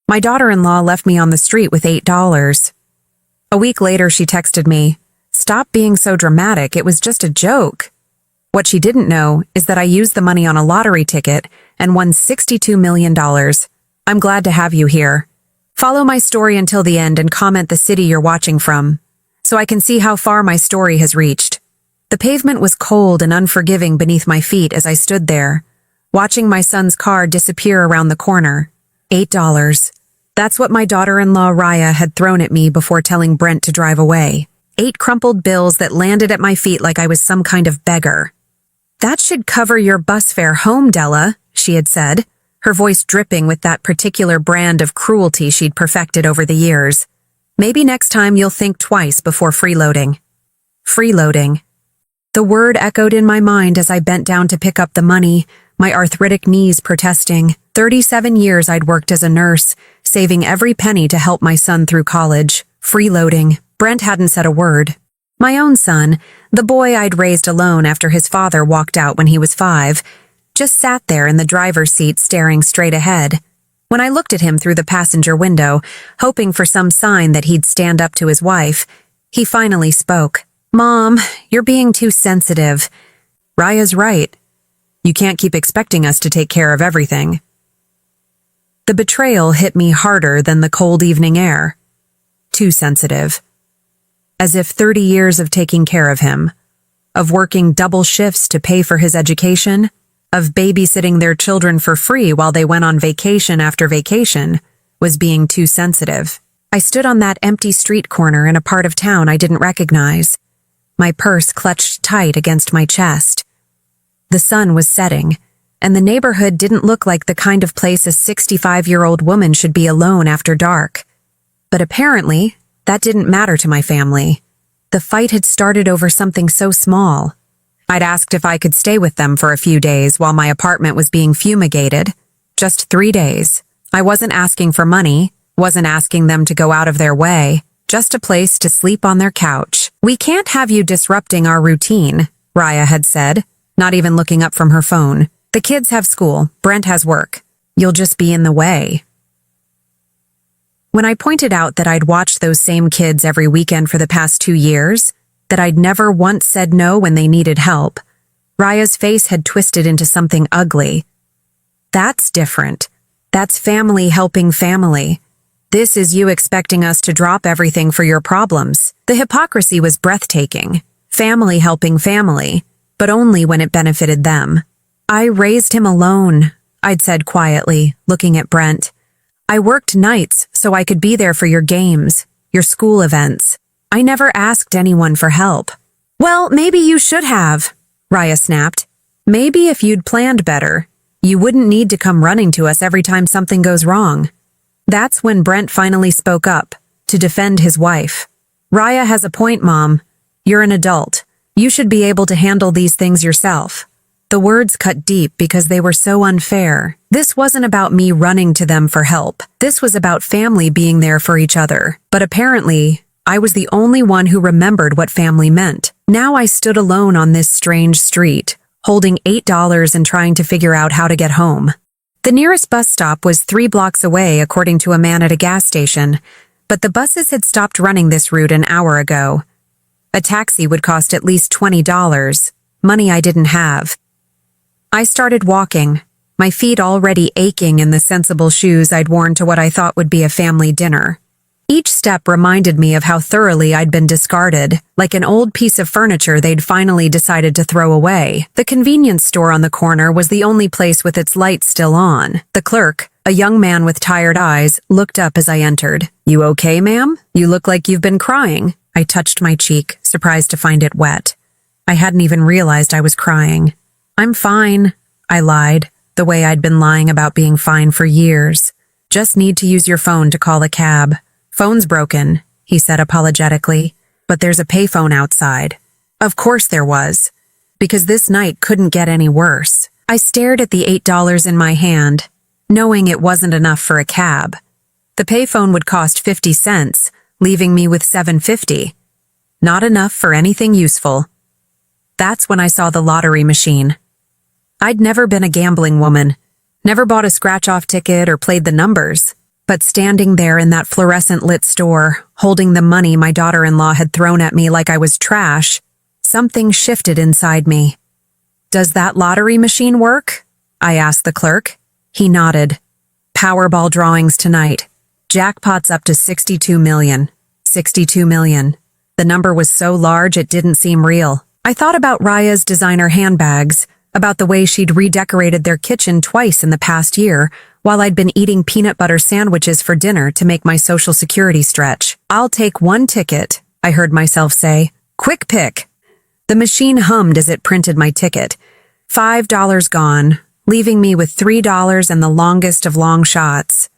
My daughter-in-law left me on the street with $8. A week later, she texted me, "Stop being so dramatic, it was just a joke." What she didn't know is that I used the money on a lottery ticket and won $62 million. I'm glad to have you here. Follow my story until the end and comment the city you're watching from, so I can see how far my story has reached. The pavement was cold and unforgiving beneath my feet as I stood there, watching my son's car disappear around the corner. $8. That's what my daughter-in-law Raya had thrown at me before telling Brent to drive away. 8 crumpled bills that landed at my feet like I was some kind of beggar. "That should cover your bus fare home, Della," she had said, her voice dripping with that particular brand of cruelty she'd perfected over the years. "Maybe next time you'll think twice before freeloading." Freeloading. The word echoed in my mind as I bent down to pick up the money, my arthritic knees protesting. 37 years I'd worked as a nurse, saving every penny to help my son through college. Freeloading. Brent hadn't said a word. My own son, the boy I'd raised alone after his father walked out when he was 5, just sat there in the driver's seat staring straight ahead. When I looked at him through the passenger window, hoping for some sign that he'd stand up to his wife, he finally spoke. "Mom, you're being too sensitive." "Raya's right. You can't keep expecting us to take care of everything." The betrayal hit me harder than the cold evening air. Too sensitive. As if 30 years of taking care of him, of working double shifts to pay for his education, of babysitting their children for free while they went on vacation after vacation, was being too sensitive. I stood on that empty street corner in a part of town I didn't recognize, my purse clutched tight against my chest. The sun was setting, and the neighborhood didn't look like the kind of place a 65-year-old woman should be alone after dark. But apparently, that didn't matter to my family. The fight had started over something so small. I'd asked if I could stay with them for a few days while my apartment was being fumigated. Just 3 days. I wasn't asking for money, wasn't asking them to go out of their way, just a place to sleep on their couch. "We can't have you disrupting our routine," Raya had said, not even looking up from her phone. "The kids have school, Brent has work. You'll just be in the way." When I pointed out that I'd watched those same kids every weekend for the past 2 years, that I'd never once said no when they needed help, Raya's face had twisted into something ugly. "That's different. That's family helping family. This is you expecting us to drop everything for your problems." The hypocrisy was breathtaking. Family helping family, but only when it benefited them. "I raised him alone," I'd said quietly, looking at Brent. "I worked nights so I could be there for your games, your school events. I never asked anyone for help." "Well, maybe you should have," Raya snapped. "Maybe if you'd planned better, you wouldn't need to come running to us every time something goes wrong." That's when Brent finally spoke up, to defend his wife. "Raya has a point, Mom. You're an adult. You should be able to handle these things yourself." The words cut deep because they were so unfair. This wasn't about me running to them for help. This was about family being there for each other. But apparently, I was the only one who remembered what family meant. Now I stood alone on this strange street, holding $8 and trying to figure out how to get home. The nearest bus stop was 3 blocks away, according to a man at a gas station, but the buses had stopped running this route an hour ago. A taxi would cost at least $20, money I didn't have. I started walking, my feet already aching in the sensible shoes I'd worn to what I thought would be a family dinner. Each step reminded me of how thoroughly I'd been discarded, like an old piece of furniture they'd finally decided to throw away. The convenience store on the corner was the only place with its lights still on. The clerk, a young man with tired eyes, looked up as I entered. "You okay, ma'am? You look like you've been crying." I touched my cheek, surprised to find it wet. I hadn't even realized I was crying. "I'm fine," I lied, the way I'd been lying about being fine for years. "Just need to use your phone to call a cab." "Phone's broken," he said apologetically, "but there's a payphone outside." Of course there was, because this night couldn't get any worse. I stared at the $8 in my hand, knowing it wasn't enough for a cab. The payphone would cost 50 cents, leaving me with $7.50. Not enough for anything useful. That's when I saw the lottery machine. I'd never been a gambling woman, never bought a scratch-off ticket or played the numbers. But standing there in that fluorescent-lit store, holding the money my daughter-in-law had thrown at me like I was trash, something shifted inside me. "Does that lottery machine work?" I asked the clerk. He nodded. "Powerball drawings tonight. Jackpot's up to 62 million. 62 million. The number was so large it didn't seem real. I thought about Raya's designer handbags, about the way she'd redecorated their kitchen twice in the past year, while I'd been eating peanut butter sandwiches for dinner to make my Social Security stretch. "I'll take one ticket," I heard myself say. "Quick pick." The machine hummed as it printed my ticket. $5 gone, leaving me with $3 and the longest of long shots.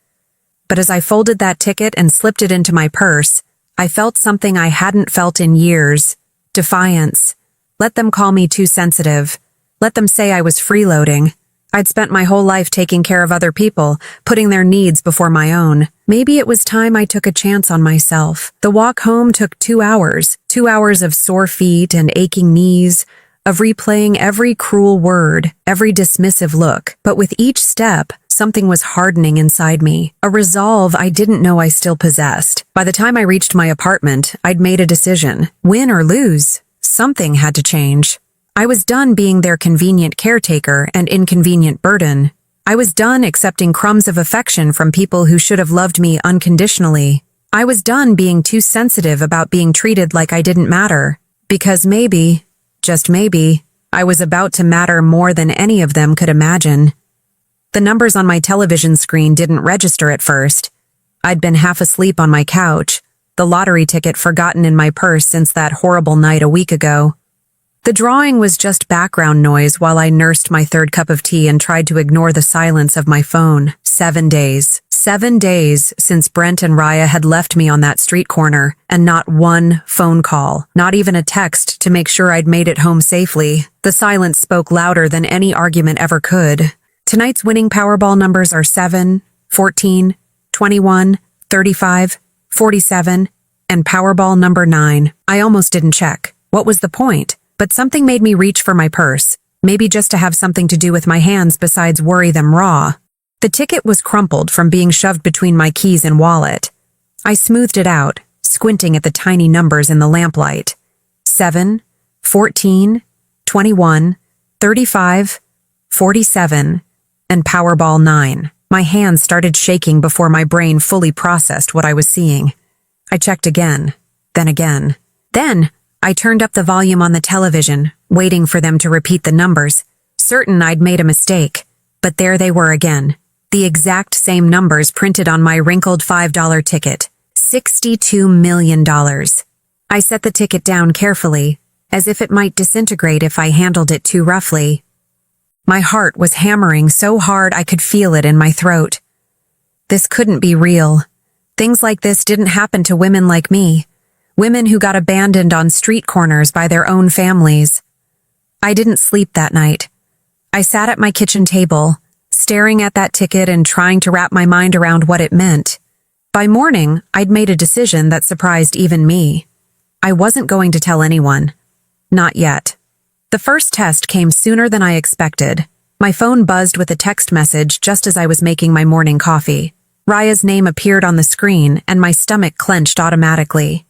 But as I folded that ticket and slipped it into my purse, I felt something I hadn't felt in years. Defiance. Let them call me too sensitive. Let them say I was freeloading. I'd spent my whole life taking care of other people, putting their needs before my own. Maybe it was time I took a chance on myself. The walk home took 2 hours. 2 hours of sore feet and aching knees, of replaying every cruel word, every dismissive look. But with each step, something was hardening inside me, a resolve I didn't know I still possessed. By the time I reached my apartment, I'd made a decision. Win or lose, something had to change. I was done being their convenient caretaker and inconvenient burden. I was done accepting crumbs of affection from people who should have loved me unconditionally. I was done being too sensitive about being treated like I didn't matter. Because maybe, just maybe, I was about to matter more than any of them could imagine. The numbers on my television screen didn't register at first. I'd been half asleep on my couch, the lottery ticket forgotten in my purse since that horrible night a week ago. The drawing was just background noise while I nursed my third cup of tea and tried to ignore the silence of my phone. 7 days. 7 days since Brent and Raya had left me on that street corner, and not one phone call, not even a text to make sure I'd made it home safely. The silence spoke louder than any argument ever could. Tonight's winning Powerball numbers are 7, 14, 21, 35, 47, and Powerball number 9. I almost didn't check. What was the point? But something made me reach for my purse, maybe just to have something to do with my hands besides worry them raw. The ticket was crumpled from being shoved between my keys and wallet. I smoothed it out, squinting at the tiny numbers in the lamplight. 7, 14, 21, 35, 47, and Powerball 9. My hands started shaking before my brain fully processed what I was seeing. I checked again, then again. Then, I turned up the volume on the television, waiting for them to repeat the numbers, certain I'd made a mistake. But there they were again, the exact same numbers printed on my wrinkled $5 ticket. $62 million. I set the ticket down carefully, as if it might disintegrate if I handled it too roughly. My heart was hammering so hard I could feel it in my throat. This couldn't be real. Things like this didn't happen to women like me. Women who got abandoned on street corners by their own families. I didn't sleep that night. I sat at my kitchen table, staring at that ticket and trying to wrap my mind around what it meant. By morning, I'd made a decision that surprised even me. I wasn't going to tell anyone. Not yet. The first test came sooner than I expected. My phone buzzed with a text message just as I was making my morning coffee. Raya's name appeared on the screen and my stomach clenched automatically.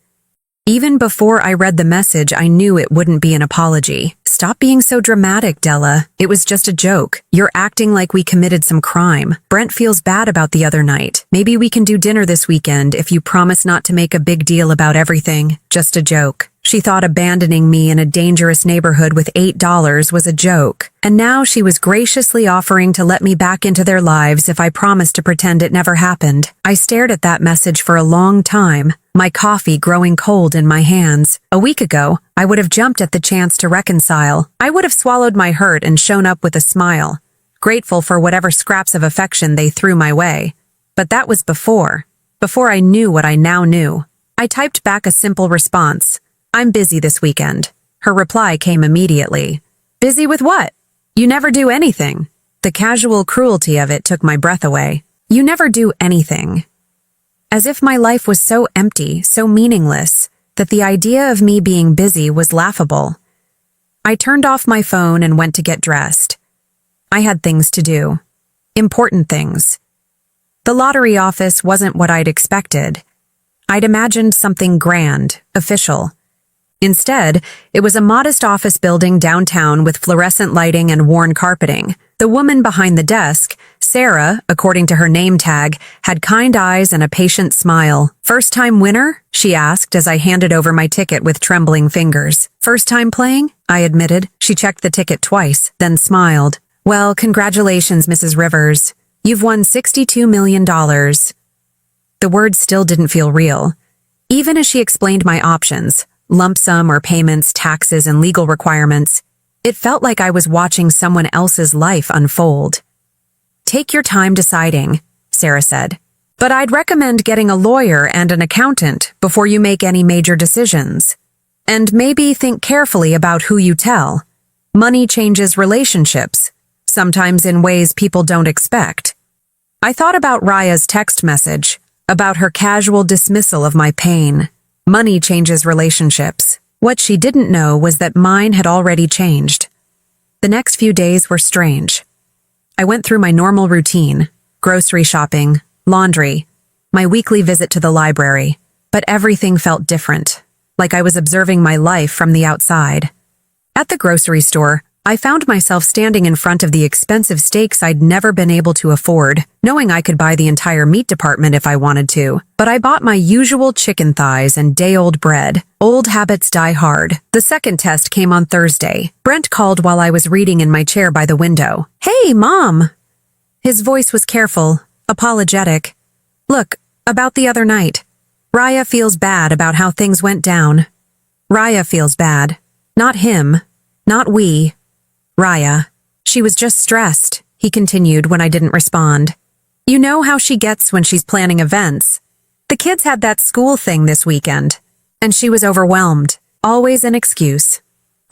Even before I read the message, I knew it wouldn't be an apology. "Stop being so dramatic, Della. It was just a joke. You're acting like we committed some crime. Brent feels bad about the other night. Maybe we can do dinner this weekend if you promise not to make a big deal about everything. Just a joke." She thought abandoning me in a dangerous neighborhood with $8 was a joke. And now she was graciously offering to let me back into their lives if I promised to pretend it never happened. I stared at that message for a long time, my coffee growing cold in my hands. A week ago, I would have jumped at the chance to reconcile. I would have swallowed my hurt and shown up with a smile, grateful for whatever scraps of affection they threw my way. But that was before I knew what I now knew. I typed back a simple response. "I'm busy this weekend." Her reply came immediately. "Busy with what? You never do anything." The casual cruelty of it took my breath away. You never do anything. As if my life was so empty, so meaningless, that the idea of me being busy was laughable. I turned off my phone and went to get dressed. I had things to do. Important things. The lottery office wasn't what I'd expected. I'd imagined something grand, official. Instead, it was a modest office building downtown with fluorescent lighting and worn carpeting. The woman behind the desk, Sarah, according to her name tag, had kind eyes and a patient smile. "First-time winner?" she asked as I handed over my ticket with trembling fingers. "First time playing?" I admitted. She checked the ticket twice, then smiled. "Well, congratulations, Mrs. Rivers. You've won $62 million. The words still didn't feel real. Even as she explained my options, lump sum or payments, taxes, and legal requirements, it felt like I was watching someone else's life unfold. "Take your time deciding," Sarah said. "But I'd recommend getting a lawyer and an accountant before you make any major decisions. And maybe think carefully about who you tell. Money changes relationships, sometimes in ways people don't expect." I thought about Raya's text message, about her casual dismissal of my pain. Money changes relationships. What she didn't know was that mine had already changed. The next few days were strange. I went through my normal routine, grocery shopping, laundry, my weekly visit to the library, but everything felt different, like I was observing my life from the outside. At the grocery store, I found myself standing in front of the expensive steaks I'd never been able to afford, knowing I could buy the entire meat department if I wanted to. But I bought my usual chicken thighs and day-old bread. Old habits die hard. The second test came on Thursday. Brent called while I was reading in my chair by the window. "Hey, Mom!" His voice was careful, apologetic. "Look, about the other night. Raya feels bad about how things went down. Raya feels bad. Not him. Not we. Raya. She was just stressed," he continued when I didn't respond. "You know how she gets when she's planning events. The kids had that school thing this weekend, and she was overwhelmed. Always an excuse.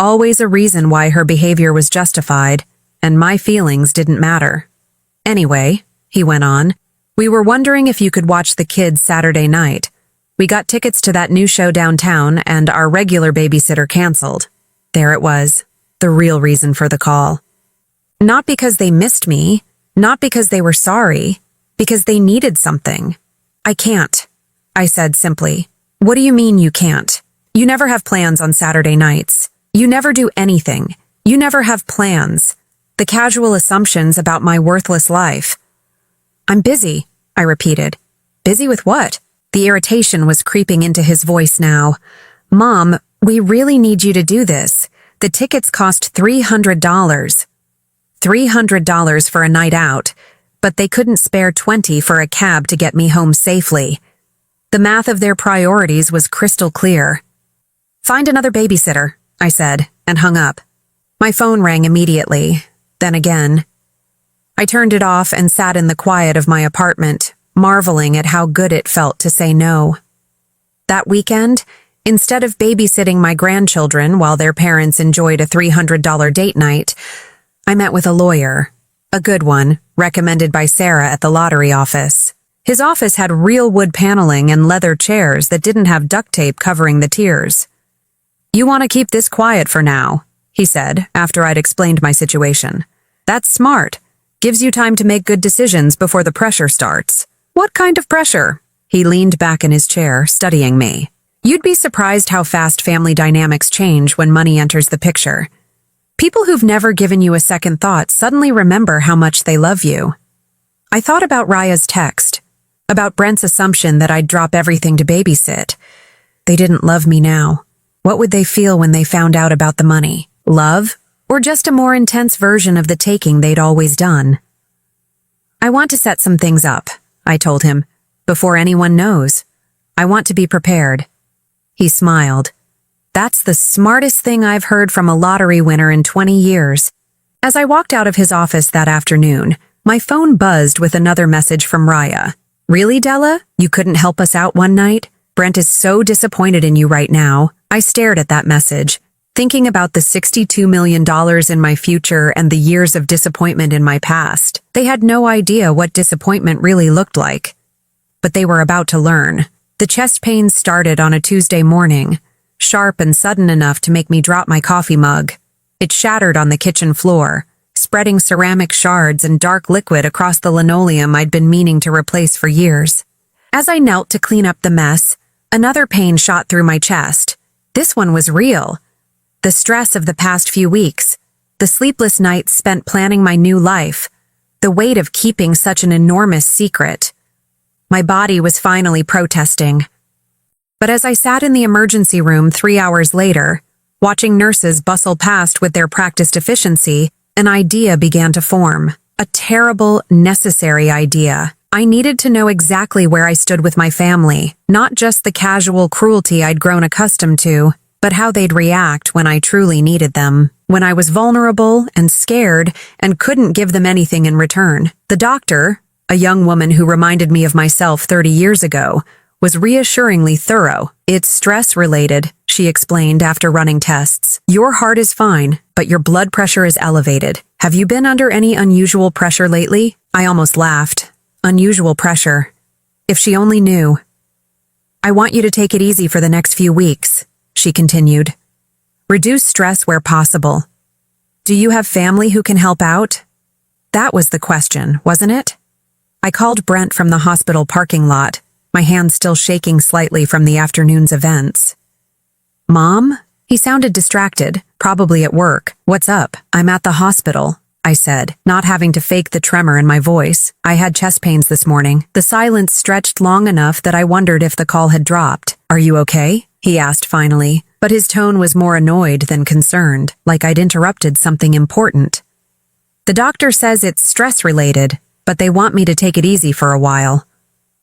Always a reason why her behavior was justified, and my feelings didn't matter. Anyway," he went on, "we were wondering if you could watch the kids Saturday night. We got tickets to that new show downtown, and our regular babysitter canceled." There it was. The real reason for the call. Not because they missed me, not because they were sorry, because they needed something. "I can't," I said simply. "What do you mean you can't? You never have plans on Saturday nights. You never do anything. You never have plans. The casual assumptions about my worthless life." "I'm busy," I repeated. "Busy with what?" The irritation was creeping into his voice now. "Mom, we really need you to do this. The tickets cost $300. $300 for a night out, but they couldn't spare $20 for a cab to get me home safely." The math of their priorities was crystal clear. "Find another babysitter," I said, and hung up. My phone rang immediately, then again. I turned it off and sat in the quiet of my apartment, marveling at how good it felt to say no. That weekend, instead of babysitting my grandchildren while their parents enjoyed a $300 date night, I met with a lawyer. A good one, recommended by Sarah at the lottery office. His office had real wood paneling and leather chairs that didn't have duct tape covering the tiers. "You want to keep this quiet for now," he said after I'd explained my situation. "That's smart. Gives you time to make good decisions before the pressure starts." "What kind of pressure?" He leaned back in his chair, studying me. "You'd be surprised how fast family dynamics change when money enters the picture. People who've never given you a second thought suddenly remember how much they love you." I thought about Raya's text, about Brent's assumption that I'd drop everything to babysit. They didn't love me now. What would they feel when they found out about the money? Love? Or just a more intense version of the taking they'd always done? "I want to set some things up," I told him, "before anyone knows. I want to be prepared." He smiled. "That's the smartest thing I've heard from a lottery winner in 20 years. As I walked out of his office that afternoon, my phone buzzed with another message from Raya. "Really, Della? You couldn't help us out one night? Brent is so disappointed in you right now." I stared at that message, thinking about the $62 million in my future and the years of disappointment in my past. They had no idea what disappointment really looked like. But they were about to learn. The chest pains started on a Tuesday morning, sharp and sudden enough to make me drop my coffee mug. It shattered on the kitchen floor, spreading ceramic shards and dark liquid across the linoleum I'd been meaning to replace for years. As I knelt to clean up the mess, another pain shot through my chest. This one was real. The stress of the past few weeks, the sleepless nights spent planning my new life, the weight of keeping such an enormous secret. My body was finally protesting. But as I sat in the emergency room 3 hours later, watching nurses bustle past with their practiced efficiency, an idea began to form. A terrible, necessary idea. I needed to know exactly where I stood with my family, not just the casual cruelty I'd grown accustomed to, but how they'd react when I truly needed them, when I was vulnerable and scared and couldn't give them anything in return. The doctor, a young woman who reminded me of myself 30 years ago, was reassuringly thorough. It's stress-related, she explained after running tests. Your heart is fine, but your blood pressure is elevated. Have you been under any unusual pressure lately? I almost laughed. Unusual pressure. If she only knew. I want you to take it easy for the next few weeks, she continued. Reduce stress where possible. Do you have family who can help out? That was the question, wasn't it? I called Brent from the hospital parking lot, my hands still shaking slightly from the afternoon's events. Mom? He sounded distracted, probably at work. What's up? I'm at the hospital, I said, not having to fake the tremor in my voice. I had chest pains this morning. The silence stretched long enough that I wondered if the call had dropped. Are you okay? He asked finally, but his tone was more annoyed than concerned, like I'd interrupted something important. The doctor says it's stress-related, but they want me to take it easy for a while.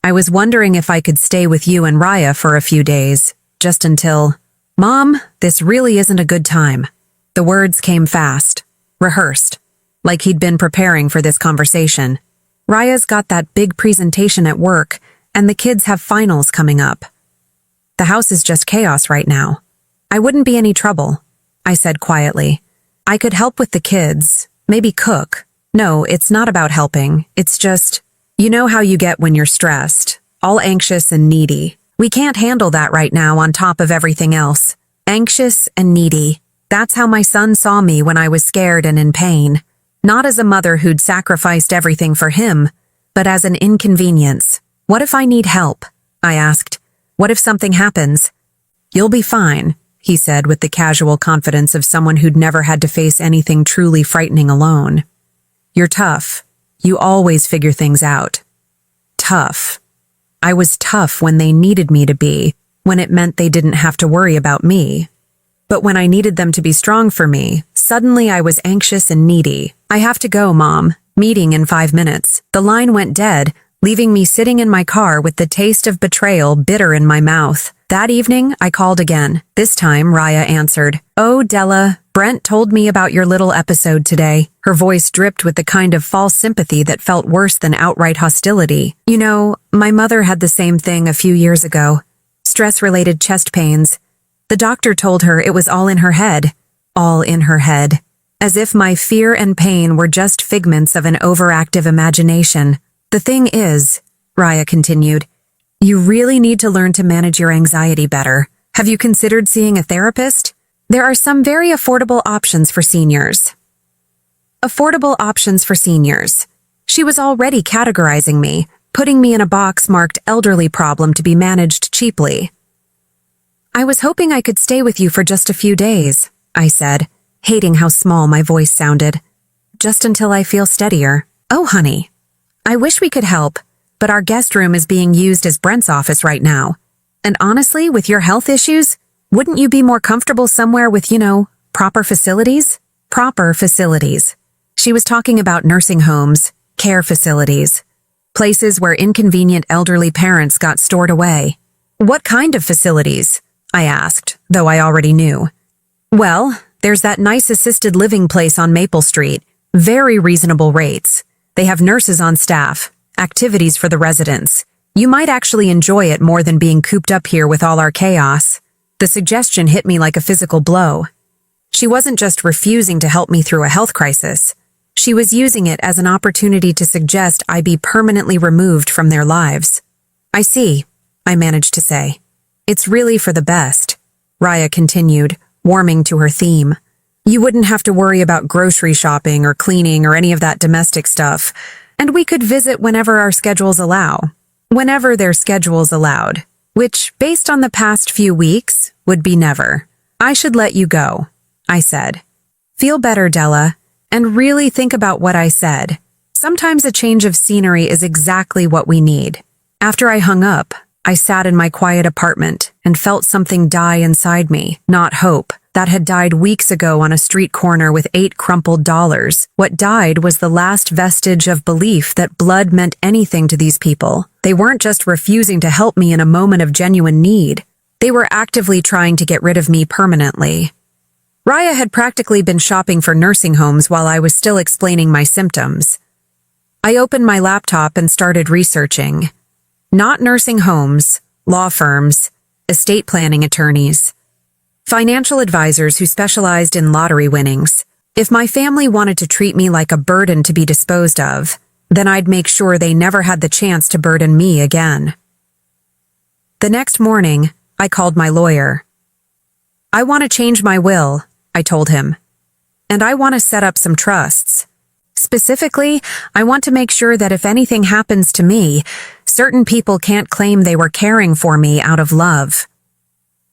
I was wondering if I could stay with you and Raya for a few days, just until... Mom, this really isn't a good time. The words came fast, rehearsed, like he'd been preparing for this conversation. Raya's got that big presentation at work, and the kids have finals coming up. The house is just chaos right now. I wouldn't be any trouble, I said quietly. I could help with the kids, maybe cook. No, it's not about helping, it's just... You know how you get when you're stressed, all anxious and needy. We can't handle that right now on top of everything else. Anxious and needy. That's how my son saw me when I was scared and in pain. Not as a mother who'd sacrificed everything for him, but as an inconvenience. What if I need help? I asked. What if something happens? You'll be fine, he said with the casual confidence of someone who'd never had to face anything truly frightening alone. You're tough. You always figure things out. Tough. I was tough when they needed me to be, when it meant they didn't have to worry about me. But when I needed them to be strong for me, suddenly I was anxious and needy. I have to go, Mom. Meeting in 5 minutes. The line went dead, leaving me sitting in my car with the taste of betrayal bitter in my mouth. That evening, I called again. This time, Raya answered. Oh, Della, Brent told me about your little episode today. Her voice dripped with the kind of false sympathy that felt worse than outright hostility. You know, my mother had the same thing a few years ago. Stress-related chest pains. The doctor told her it was all in her head. All in her head. As if my fear and pain were just figments of an overactive imagination. The thing is, Raya continued, you really need to learn to manage your anxiety better. Have you considered seeing a therapist? There are some very affordable options for seniors. Affordable options for seniors. She was already categorizing me, putting me in a box marked elderly problem to be managed cheaply. I was hoping I could stay with you for just a few days, I said, hating how small my voice sounded. Just until I feel steadier. Oh, honey. I wish we could help, but our guest room is being used as Brent's office right now. And honestly, with your health issues, wouldn't you be more comfortable somewhere with, proper facilities? Proper facilities. She was talking about nursing homes, care facilities, places where inconvenient elderly parents got stored away. What kind of facilities? I asked, though I already knew. Well, there's that nice assisted living place on Maple Street. Very reasonable rates. They have nurses on staff, activities for the residents. You might actually enjoy it more than being cooped up here with all our chaos. The suggestion hit me like a physical blow. She wasn't just refusing to help me through a health crisis. She was using it as an opportunity to suggest I be permanently removed from their lives. I see, I managed to say. It's really for the best, Raya continued, warming to her theme. You wouldn't have to worry about grocery shopping or cleaning or any of that domestic stuff, and we could visit whenever our schedules allow. Whenever their schedules allowed, which, based on the past few weeks, would be never. I should let you go, I said. Feel better, Della, and really think about what I said. Sometimes a change of scenery is exactly what we need. After I hung up, I sat in my quiet apartment and felt something die inside me, not hope. That had died weeks ago on a street corner with 8 crumpled dollars. What died was the last vestige of belief that blood meant anything to these people. They weren't just refusing to help me in a moment of genuine need. They were actively trying to get rid of me permanently. Raya had practically been shopping for nursing homes while I was still explaining my symptoms. I opened my laptop and started researching. Not nursing homes, law firms, estate planning attorneys, financial advisors who specialized in lottery winnings. If my family wanted to treat me like a burden to be disposed of, then I'd make sure they never had the chance to burden me again. The next morning, I called my lawyer. I want to change my will, I told him. And I want to set up some trusts. Specifically, I want to make sure that if anything happens to me, certain people can't claim they were caring for me out of love.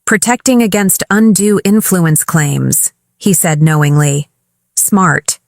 Protecting against undue influence claims, he said knowingly. Smart.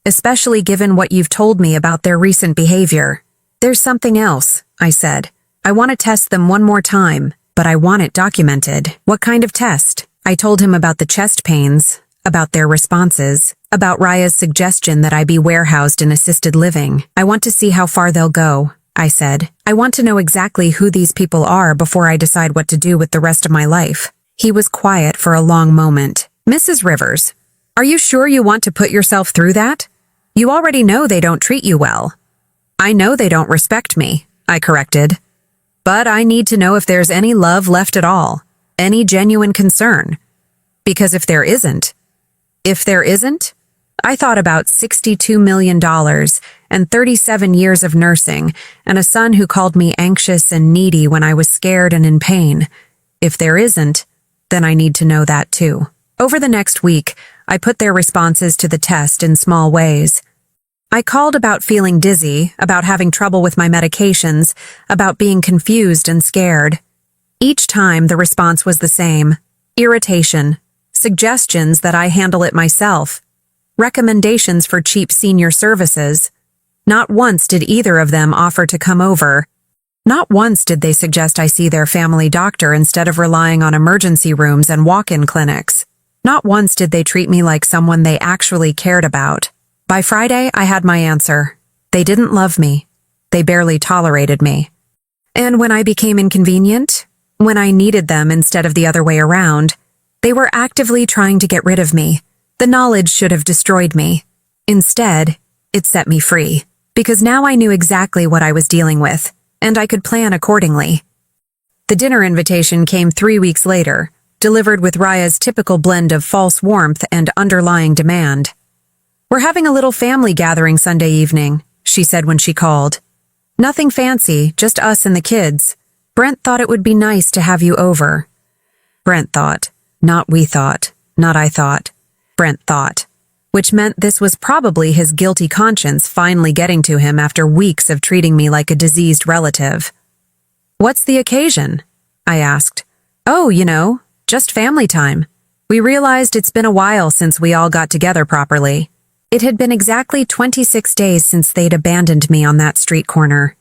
Especially given what you've told me about their recent behavior. There's something else, I said. I want to test them one more time, but I want it documented. What kind of test? I told him about the chest pains, about their responses, about Raya's suggestion that I be warehoused in assisted living. I want to see how far they'll go, I said. I want to know exactly who these people are before I decide what to do with the rest of my life. He was quiet for a long moment. Mrs. Rivers, are you sure you want to put yourself through that? You already know they don't treat you well. I know they don't respect me, I corrected. But I need to know if there's any love left at all, any genuine concern. Because if there isn't, I thought about $62 million and 37 years of nursing and a son who called me anxious and needy when I was scared and in pain. If there isn't, then I need to know that too. Over the next week, I put their responses to the test in small ways. I called about feeling dizzy, about having trouble with my medications, about being confused and scared. Each time the response was the same. Irritation, suggestions that I handle it myself, recommendations for cheap senior services. Not once did either of them offer to come over. Not once did they suggest I see their family doctor instead of relying on emergency rooms and walk-in clinics. Not once did they treat me like someone they actually cared about. By Friday, I had my answer. They didn't love me. They barely tolerated me. And when I became inconvenient, when I needed them instead of the other way around, they were actively trying to get rid of me. The knowledge should have destroyed me. Instead, it set me free, because now I knew exactly what I was dealing with, and I could plan accordingly. The dinner invitation came 3 weeks later, delivered with Raya's typical blend of false warmth and underlying demand. We're having a little family gathering Sunday evening, she said when she called. Nothing fancy, just us and the kids. Brent thought it would be nice to have you over. Brent thought, not we thought, not I thought. Brent thought, which meant this was probably his guilty conscience finally getting to him after weeks of treating me like a diseased relative. What's the occasion? I asked. Oh, just family time. We realized it's been a while since we all got together properly. It had been exactly 26 days since they'd abandoned me on that street corner.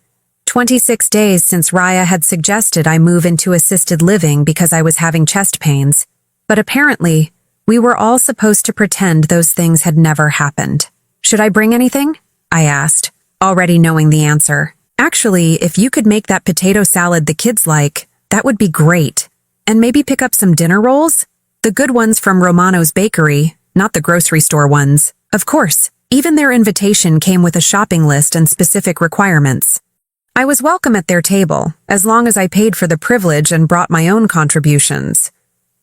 26 days since Raya had suggested I move into assisted living because I was having chest pains. But apparently, we were all supposed to pretend those things had never happened. Should I bring anything? I asked, already knowing the answer. Actually, if you could make that potato salad the kids like, that would be great. And maybe pick up some dinner rolls? The good ones from Romano's Bakery, not the grocery store ones. Of course, even their invitation came with a shopping list and specific requirements. I was welcome at their table, as long as I paid for the privilege and brought my own contributions.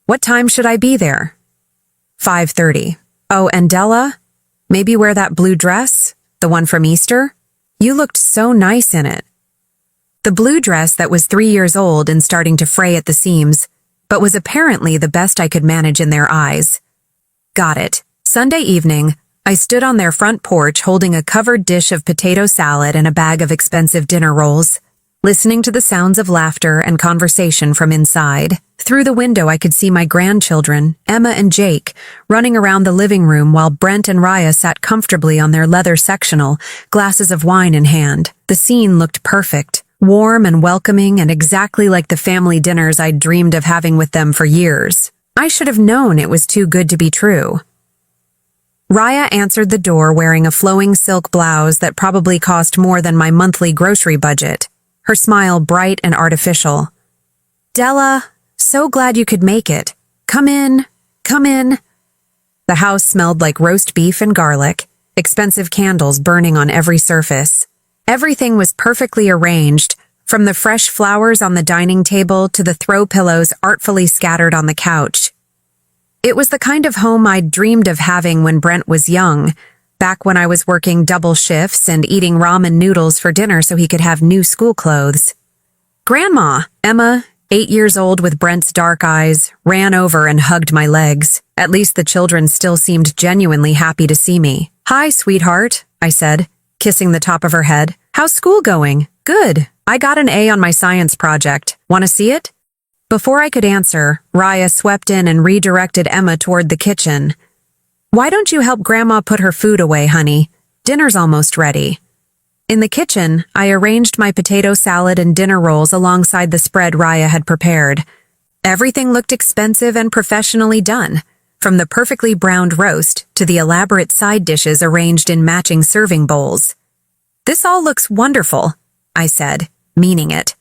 What time should I be there? 5:30. Oh, and Della? Maybe wear that blue dress? The one from Easter? You looked so nice in it. The blue dress that was 3 years old and starting to fray at the seams, but was apparently the best I could manage in their eyes. Got it, Sunday evening, I stood on their front porch holding a covered dish of potato salad and a bag of expensive dinner rolls, listening to the sounds of laughter and conversation from inside. Through the window I could see my grandchildren, Emma and Jake, running around the living room while Brent and Raya sat comfortably on their leather sectional, glasses of wine in hand. The scene looked perfect, warm and welcoming and exactly like the family dinners I'd dreamed of having with them for years. I should have known it was too good to be true. Raya answered the door wearing a flowing silk blouse that probably cost more than my monthly grocery budget, her smile bright and artificial. "Della, so glad you could make it. Come in, come in." The house smelled like roast beef and garlic, expensive candles burning on every surface. Everything was perfectly arranged, from the fresh flowers on the dining table to the throw pillows artfully scattered on the couch. It was the kind of home I'd dreamed of having when Brent was young, back when I was working double shifts and eating ramen noodles for dinner so he could have new school clothes. Grandma, Emma, 8 years old with Brent's dark eyes, ran over and hugged my legs. At least the children still seemed genuinely happy to see me. "Hi, sweetheart," I said, kissing the top of her head. "How's school going?" "Good. I got an A on my science project. Want to see it?" Before I could answer, Raya swept in and redirected Emma toward the kitchen. "Why don't you help Grandma put her food away, honey? Dinner's almost ready." In the kitchen, I arranged my potato salad and dinner rolls alongside the spread Raya had prepared. Everything looked expensive and professionally done, from the perfectly browned roast to the elaborate side dishes arranged in matching serving bowls. "This all looks wonderful," I said, meaning it.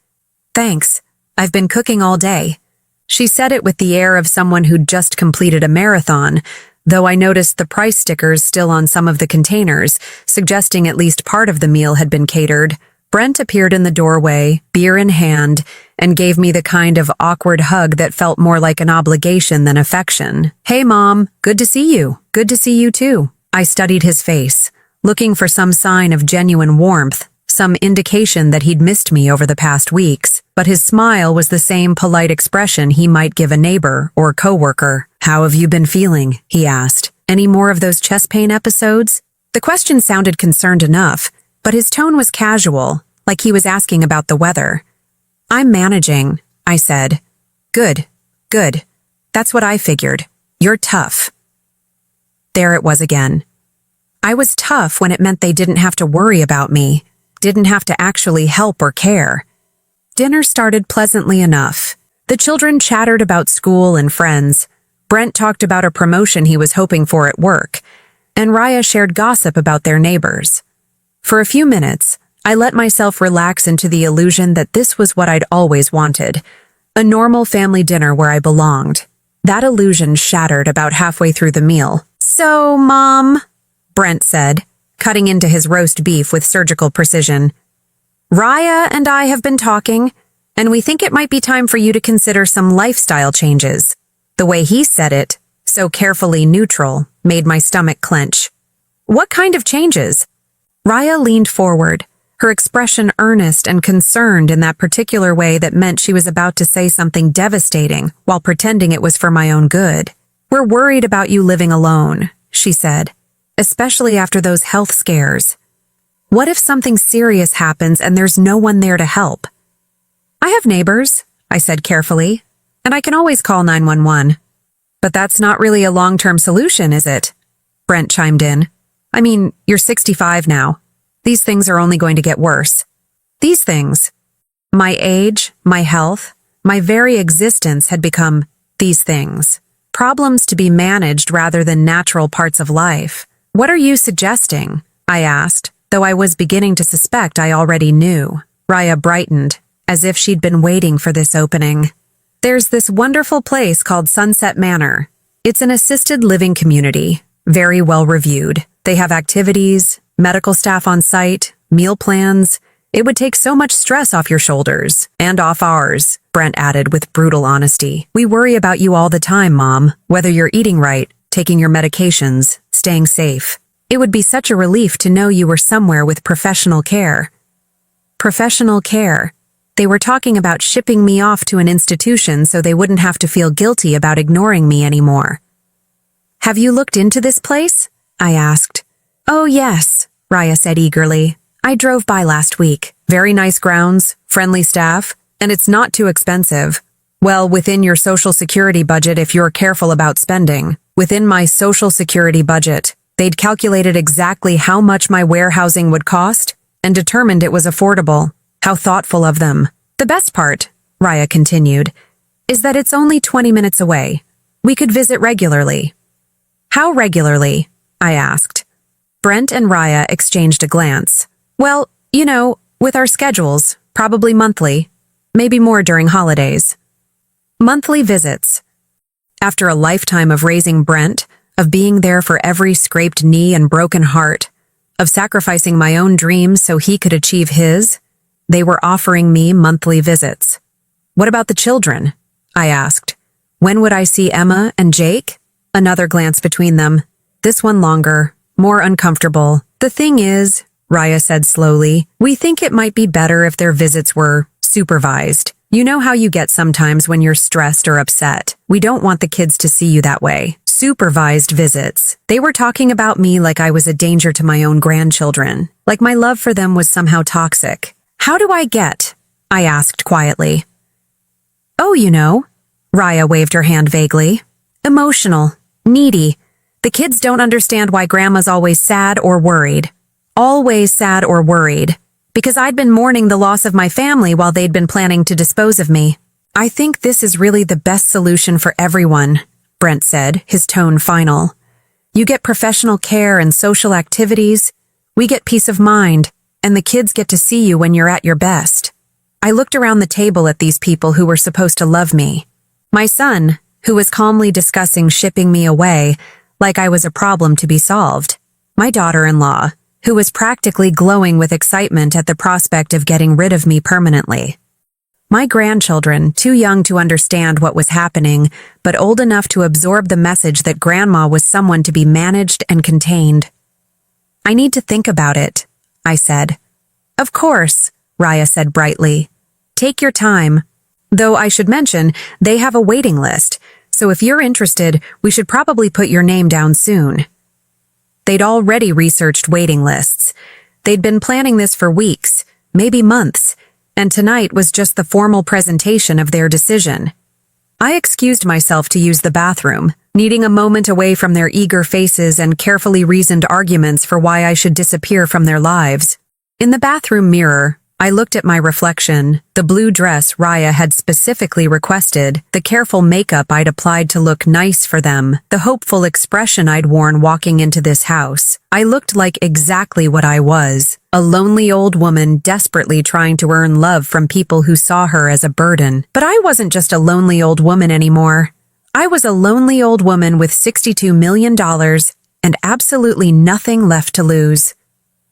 "Thanks. I've been cooking all day." She said it with the air of someone who'd just completed a marathon, though I noticed the price stickers still on some of the containers, suggesting at least part of the meal had been catered. Brent appeared in the doorway, beer in hand, and gave me the kind of awkward hug that felt more like an obligation than affection. "Hey, Mom, good to see you. Good to see you too." I studied his face, looking for some sign of genuine warmth, some indication that he'd missed me over the past weeks, but his smile was the same polite expression he might give a neighbor or coworker. "How have you been feeling?" he asked. "Any more of those chest pain episodes?" The question sounded concerned enough, but his tone was casual, like he was asking about the weather. "I'm managing," I said. Good. That's what I figured. You're tough." There it was again. I was tough when it meant they didn't have to worry about me, didn't have to actually help or care. Dinner started pleasantly enough. The children chattered about school and friends. Brent talked about a promotion he was hoping for at work, and Raya shared gossip about their neighbors. For a few minutes, I let myself relax into the illusion that this was what I'd always wanted, a normal family dinner where I belonged. That illusion shattered about halfway through the meal. "So, Mom," Brent said, cutting into his roast beef with surgical precision, "Raya and I have been talking, and we think it might be time for you to consider some lifestyle changes." The way he said it, so carefully neutral, made my stomach clench. "What kind of changes?" Raya leaned forward, her expression earnest and concerned in that particular way that meant she was about to say something devastating while pretending it was for my own good. "We're worried about you living alone," she said, "especially after those health scares. What if something serious happens and there's no one there to help?" "I have neighbors," I said carefully, "and I can always call 911. "But that's not really a long-term solution, is it?" Brent chimed in. "I mean, you're 65 now. These things are only going to get worse." These things. My age, my health, my very existence had become these things. Problems to be managed rather than natural parts of life. "What are you suggesting?" I asked, though I was beginning to suspect I already knew. Raya brightened, as if she'd been waiting for this opening. "There's this wonderful place called Sunset Manor. It's an assisted living community, very well reviewed. They have activities, medical staff on site, meal plans. It would take so much stress off your shoulders, and off ours," Brent added with brutal honesty. "We worry about you all the time, Mom, whether you're eating right, taking your medications, staying safe. It would be such a relief to know you were somewhere with professional care." Professional care. They were talking about shipping me off to an institution so they wouldn't have to feel guilty about ignoring me anymore. Have you looked into this place? I asked. Oh yes, Raya said eagerly. I drove by last week. Very nice grounds, friendly staff, and it's not too expensive. Well, within your Social Security budget if you're careful about spending. Within my Social Security budget, they'd calculated exactly how much my warehousing would cost and determined it was affordable. How thoughtful of them. The best part, Raya continued, is that it's only 20 minutes away. We could visit regularly. How regularly? I asked. Brent and Raya exchanged a glance. Well, with our schedules, probably monthly, maybe more during holidays. Monthly visits. After a lifetime of raising Brent, of being there for every scraped knee and broken heart, of sacrificing my own dreams so he could achieve his, they were offering me monthly visits. What about the children? I asked. When would I see Emma and Jake? Another glance between them. This one longer, more uncomfortable. The thing is, Raya said slowly, we think it might be better if their visits were supervised. You know how you get sometimes when you're stressed or upset. We don't want the kids to see you that way. Supervised visits. They were talking about me like I was a danger to my own grandchildren, like my love for them was somehow toxic. How do I get? I asked quietly. Oh, Raya waved her hand vaguely. Emotional. Needy. The kids don't understand why Grandma's always sad or worried. Always sad or worried. Because I'd been mourning the loss of my family while they'd been planning to dispose of me. I think this is really the best solution for everyone, Brent said, his tone final. You get professional care and social activities. We get peace of mind, and the kids get to see you when you're at your best. I looked around the table at these people who were supposed to love me. My son, who was calmly discussing shipping me away like I was a problem to be solved. My daughter-in-law, who was practically glowing with excitement at the prospect of getting rid of me permanently. My grandchildren, too young to understand what was happening, but old enough to absorb the message that Grandma was someone to be managed and contained. I need to think about it, I said. Of course, Raya said brightly. Take your time. Though I should mention, they have a waiting list, so if you're interested, we should probably put your name down soon. They'd already researched waiting lists. They'd been planning this for weeks, maybe months, and tonight was just the formal presentation of their decision. I excused myself to use the bathroom, needing a moment away from their eager faces and carefully reasoned arguments for why I should disappear from their lives. In the bathroom mirror, I looked at my reflection, the blue dress Raya had specifically requested, the careful makeup I'd applied to look nice for them, the hopeful expression I'd worn walking into this house. I looked like exactly what I was, a lonely old woman desperately trying to earn love from people who saw her as a burden. But I wasn't just a lonely old woman anymore. I was a lonely old woman with $62 million and absolutely nothing left to lose.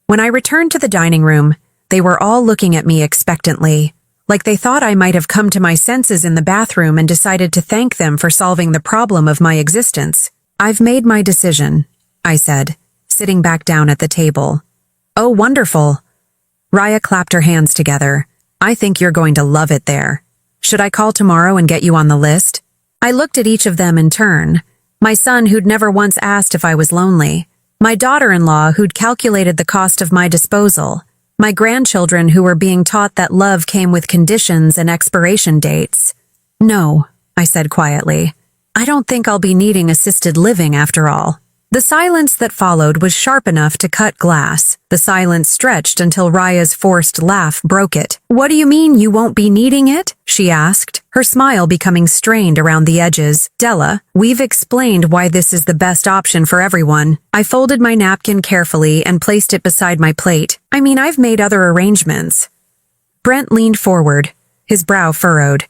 When I returned to the dining room, they were all looking at me expectantly, like they thought I might have come to my senses in the bathroom and decided to thank them for solving the problem of my existence. I've made my decision, I said, sitting back down at the table. Oh, wonderful. Raya clapped her hands together. I think you're going to love it there. Should I call tomorrow and get you on the list? I looked at each of them in turn. My son, who'd never once asked if I was lonely. My daughter-in-law, who'd calculated the cost of my disposal. My grandchildren, who were being taught that love came with conditions and expiration dates. No, I said quietly. I don't think I'll be needing assisted living after all. The silence that followed was sharp enough to cut glass. The silence stretched until Raya's forced laugh broke it. What do you mean you won't be needing it? She asked, her smile becoming strained around the edges. Della, we've explained why this is the best option for everyone. I folded my napkin carefully and placed it beside my plate. I've made other arrangements. Brent leaned forward, his brow furrowed.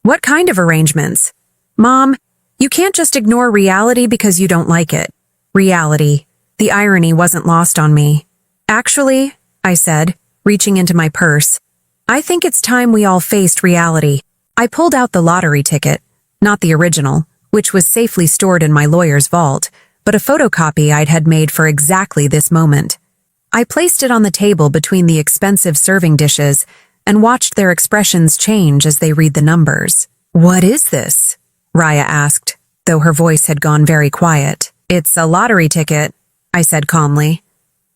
What kind of arrangements? Mom, you can't just ignore reality because you don't like it. Reality. The irony wasn't lost on me. Actually, I said, reaching into my purse, I think it's time we all faced reality. I pulled out the lottery ticket, not the original, which was safely stored in my lawyer's vault, but a photocopy I'd had made for exactly this moment. I placed it on the table between the expensive serving dishes and watched their expressions change as they read the numbers. What is this? Raya asked, though her voice had gone very quiet. It's a lottery ticket, I said calmly.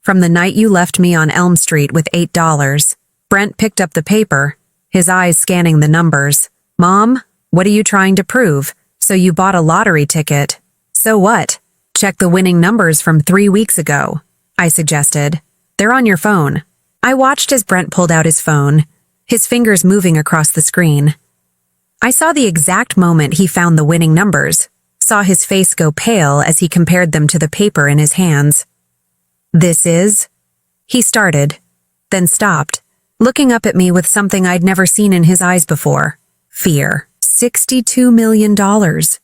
From the night you left me on Elm Street with $8. Brent picked up the paper, his eyes scanning the numbers. Mom, what are you trying to prove? So you bought a lottery ticket. So what? Check the winning numbers from 3 weeks ago, I suggested. They're on your phone. I watched as Brent pulled out his phone, his fingers moving across the screen. I saw the exact moment he found the winning numbers, saw his face go pale as he compared them to the paper in his hands. This is? He started, then stopped, looking up at me with something I'd never seen in his eyes before. Fear. $62 million,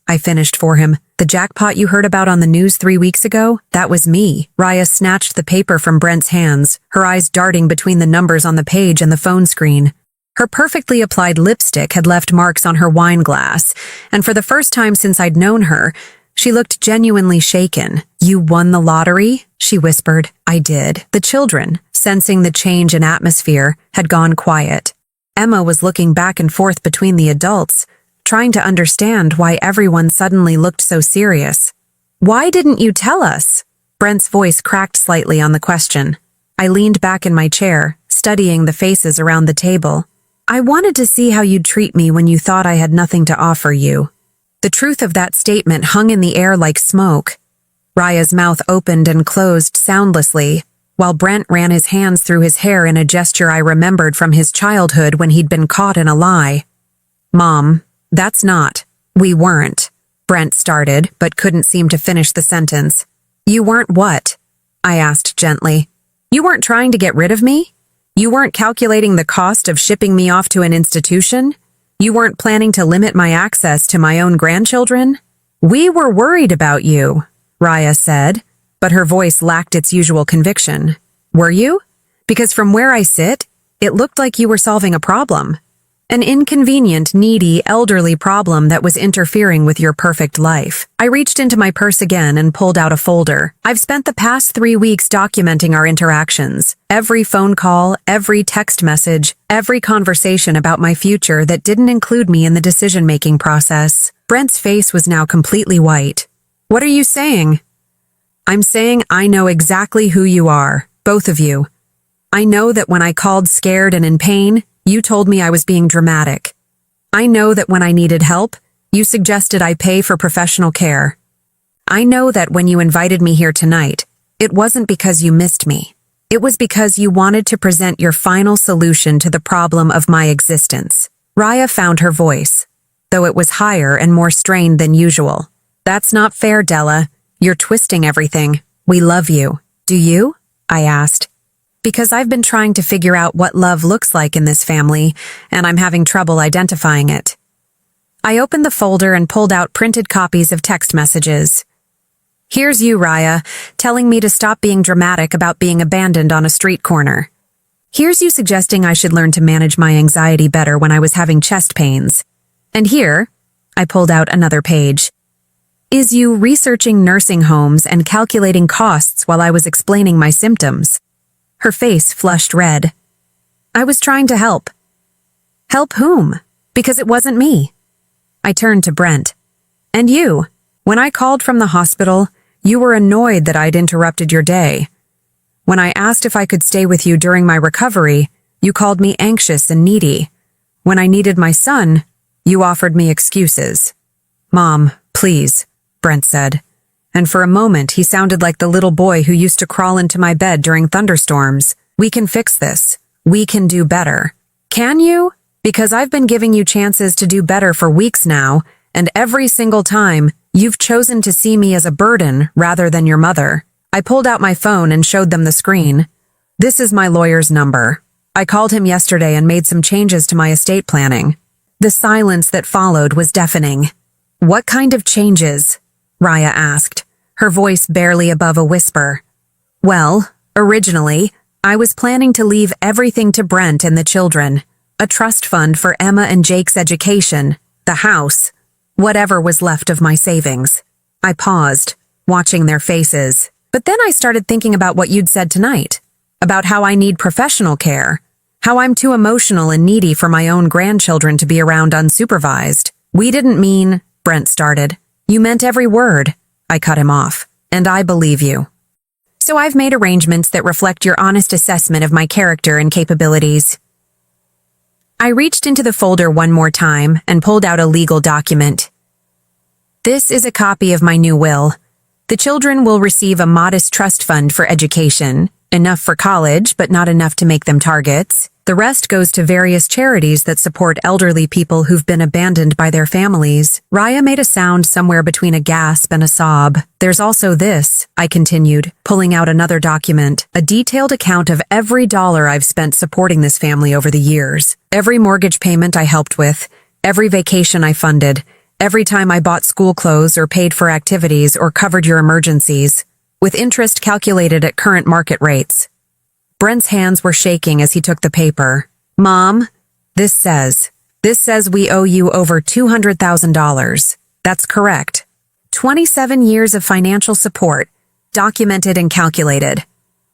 I finished for him. The jackpot you heard about on the news 3 weeks ago? That was me. Raya snatched the paper from Brent's hands, her eyes darting between the numbers on the page and the phone screen. Her perfectly applied lipstick had left marks on her wine glass, and for the first time since I'd known her, she looked genuinely shaken. You won the lottery? She whispered. I did. The children, sensing the change in atmosphere, had gone quiet. Emma was looking back and forth between the adults, trying to understand why everyone suddenly looked so serious. Why didn't you tell us? Brent's voice cracked slightly on the question. I leaned back in my chair, studying the faces around the table. I wanted to see how you'd treat me when you thought I had nothing to offer you. The truth of that statement hung in the air like smoke. Raya's mouth opened and closed soundlessly, while Brent ran his hands through his hair in a gesture I remembered from his childhood when he'd been caught in a lie. Mom, that's not. We weren't. Brent started, but couldn't seem to finish the sentence. You weren't what? I asked gently. You weren't trying to get rid of me? You weren't calculating the cost of shipping me off to an institution? You weren't planning to limit my access to my own grandchildren? We were worried about you, Raya said, but her voice lacked its usual conviction. Were you? Because from where I sit, it looked like you were solving a problem. An inconvenient, needy, elderly problem that was interfering with your perfect life. I reached into my purse again and pulled out a folder. I've spent the past 3 weeks documenting our interactions. Every phone call, every text message, every conversation about my future that didn't include me in the decision-making process. Brent's face was now completely white. What are you saying? I'm saying I know exactly who you are, both of you. I know that when I called scared and in pain, you told me I was being dramatic. I know that when I needed help, you suggested I pay for professional care. I know that when you invited me here tonight, it wasn't because you missed me. It was because you wanted to present your final solution to the problem of my existence. Raya found her voice, though it was higher and more strained than usual. That's not fair, Della. You're twisting everything. We love you. Do you? I asked. Because I've been trying to figure out what love looks like in this family, and I'm having trouble identifying it. I opened the folder and pulled out printed copies of text messages. Here's you, Raya, telling me to stop being dramatic about being abandoned on a street corner. Here's you suggesting I should learn to manage my anxiety better when I was having chest pains. And here, I pulled out another page, is you researching nursing homes and calculating costs while I was explaining my symptoms. Her face flushed red. I was trying to help. Help whom? Because it wasn't me. I turned to Brent. And you? When I called from the hospital, you were annoyed that I'd interrupted your day. When I asked if I could stay with you during my recovery, you called me anxious and needy. When I needed my son, you offered me excuses. Mom, please, Brent said. And for a moment he sounded like the little boy who used to crawl into my bed during thunderstorms. We can fix this. We can do better. Can you? Because I've been giving you chances to do better for weeks now, and every single time, you've chosen to see me as a burden rather than your mother. I pulled out my phone and showed them the screen. This is my lawyer's number. I called him yesterday and made some changes to my estate planning. The silence that followed was deafening. What kind of changes? Raya asked, her voice barely above a whisper. Well, originally, I was planning to leave everything to Brent and the children. A trust fund for Emma and Jake's education, the house, whatever was left of my savings. I paused, watching their faces. But then I started thinking about what you'd said tonight, about how I need professional care, how I'm too emotional and needy for my own grandchildren to be around unsupervised. We didn't mean, Brent started. You meant every word. I cut him off. and I believe you. So I've made arrangements that reflect your honest assessment of my character and capabilities. I reached into the folder one more time and pulled out a legal document. This is a copy of my new will. The children will receive a modest trust fund for education, enough for college, but not enough to make them targets. The rest goes to various charities that support elderly people who've been abandoned by their families. Raya made a sound somewhere between a gasp and a sob. There's also this, I continued, pulling out another document, a detailed account of every dollar I've spent supporting this family over the years. Every mortgage payment I helped with, every vacation I funded, every time I bought school clothes or paid for activities or covered your emergencies, with interest calculated at current market rates. Brent's hands were shaking as he took the paper. Mom, this says we owe you over $200,000. That's correct. 27 years of financial support, documented and calculated.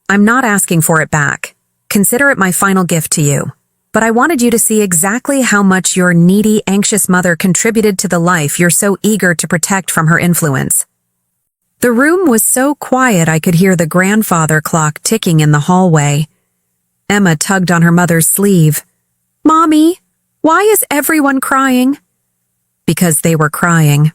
I'm not asking for it back. Consider it my final gift to you. But I wanted you to see exactly how much your needy, anxious mother contributed to the life you're so eager to protect from her influence. The room was so quiet I could hear the grandfather clock ticking in the hallway. Emma tugged on her mother's sleeve. Mommy, why is everyone crying? Because they were crying.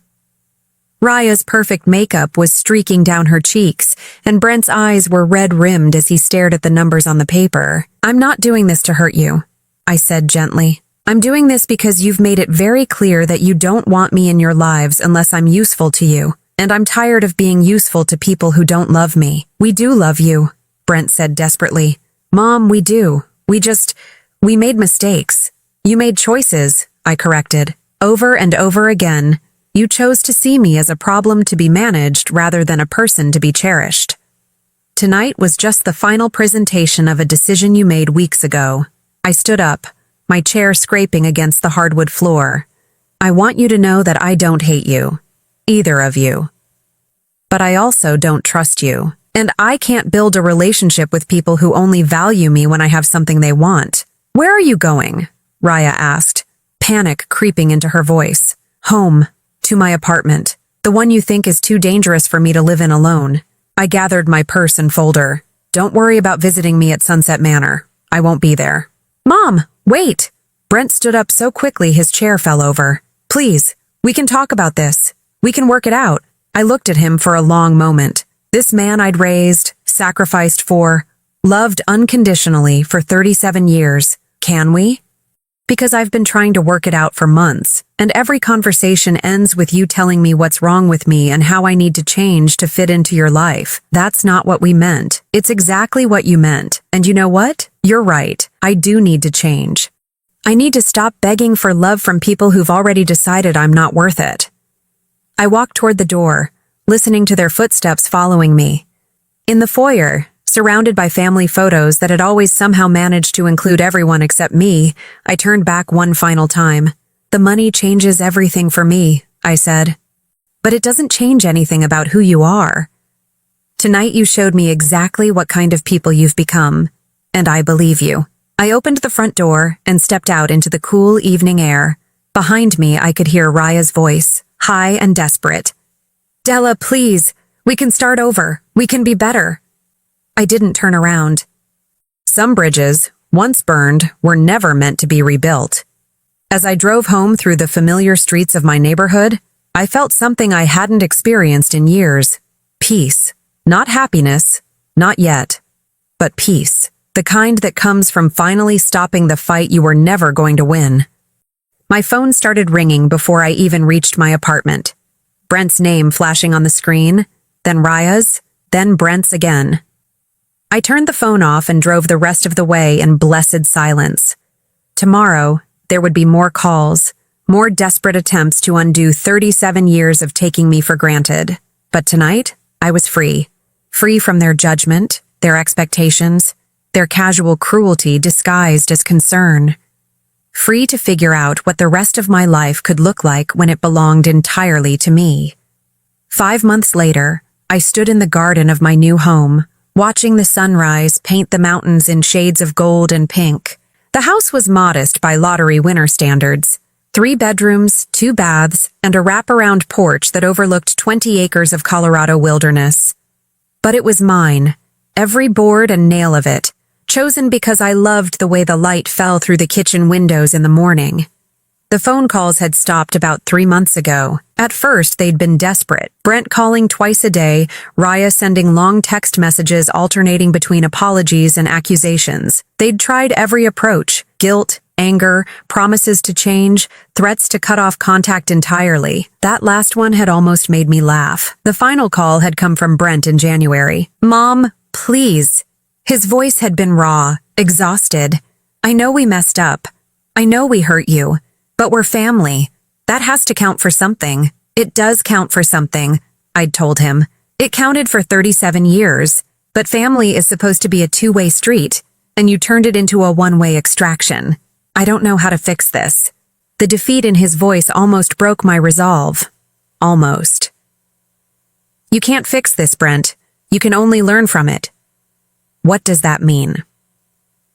Raya's perfect makeup was streaking down her cheeks, and Brent's eyes were red-rimmed as he stared at the numbers on the paper. I'm not doing this to hurt you, I said gently. I'm doing this because you've made it very clear that you don't want me in your lives unless I'm useful to you. And I'm tired of being useful to people who don't love me. We do love you, Brent said desperately. Mom, we do. We made mistakes. You made choices, I corrected. Over and over again, you chose to see me as a problem to be managed rather than a person to be cherished. Tonight was just the final presentation of a decision you made weeks ago. I stood up, my chair scraping against the hardwood floor. I want you to know that I don't hate you. Either of you. But I also don't trust you, and I can't build a relationship with people who only value me when I have something they want. Where are you going? Raya asked, panic creeping into her voice. Home, to my apartment, the one you think is too dangerous for me to live in alone. I gathered my purse and folder. Don't worry about visiting me at Sunset Manor. I won't be there. Mom, wait! Brent stood up so quickly his chair fell over. Please, we can talk about this. We can work it out. I looked at him for a long moment. This man I'd raised, sacrificed for, loved unconditionally for 37 years. Can we? Because I've been trying to work it out for months, and every conversation ends with you telling me what's wrong with me and how I need to change to fit into your life. That's not what we meant. It's exactly what you meant. And you know what? You're right. I do need to change. I need to stop begging for love from people who've already decided I'm not worth it. I walked toward the door, listening to their footsteps following me. In the foyer, surrounded by family photos that had always somehow managed to include everyone except me, I turned back one final time. The money changes everything for me, I said. But it doesn't change anything about who you are. Tonight you showed me exactly what kind of people you've become, and I believe you. I opened the front door and stepped out into the cool evening air. Behind me, I could hear Raya's voice, high and desperate. Della, please, we can start over. We can be better. I didn't turn around. Some bridges, once burned, were never meant to be rebuilt. As I drove home through the familiar streets of my neighborhood, I felt something I hadn't experienced in years. Peace. Not happiness, not yet, but peace. The kind that comes from finally stopping the fight you were never going to win. My phone started ringing before I even reached my apartment. Brent's name flashing on the screen, then Raya's, then Brent's again. I turned the phone off and drove the rest of the way in blessed silence. Tomorrow, there would be more calls, more desperate attempts to undo 37 years of taking me for granted. But tonight, I was free. Free from their judgment, their expectations, their casual cruelty disguised as concern. Free to figure out what the rest of my life could look like when it belonged entirely to me. 5 months later, I stood in the garden of my new home, watching the sunrise paint the mountains in shades of gold and pink. The house was modest by lottery winner standards. 3 bedrooms, 2 baths, and a wraparound porch that overlooked 20 acres of Colorado wilderness. But it was mine, every board and nail of it, chosen because I loved the way the light fell through the kitchen windows in the morning. The phone calls had stopped about 3 months ago. At first, they'd been desperate. Brent calling twice a day, Raya sending long text messages alternating between apologies and accusations. They'd tried every approach: guilt, anger, promises to change, threats to cut off contact entirely. That last one had almost made me laugh. The final call had come from Brent in January. "Mom, please." His voice had been raw, exhausted. "I know we messed up. I know we hurt you. But we're family. That has to count for something." "It does count for something," I'd told him. "It counted for 37 years. But family is supposed to be a two-way street, and you turned it into a one-way extraction. I don't know how to fix this." The defeat in his voice almost broke my resolve. Almost. "You can't fix this, Brent. You can only learn from it." What does that mean?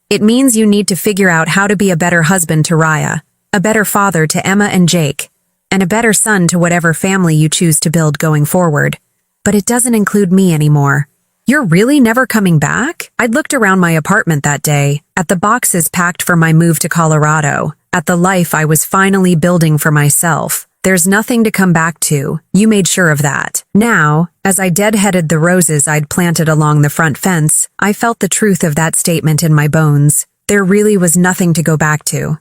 It means you need to figure out how to be a better husband to Raya, a better father to Emma and Jake, and a better son to whatever family you choose to build going forward. But it doesn't include me anymore. "You're really never coming back?" I'd looked around my apartment that day, at the boxes packed for my move to Colorado, at the life I was finally building for myself. "There's nothing to come back to. You made sure of that." Now, as I deadheaded the roses I'd planted along the front fence, I felt the truth of that statement in my bones. There really was nothing to go back to.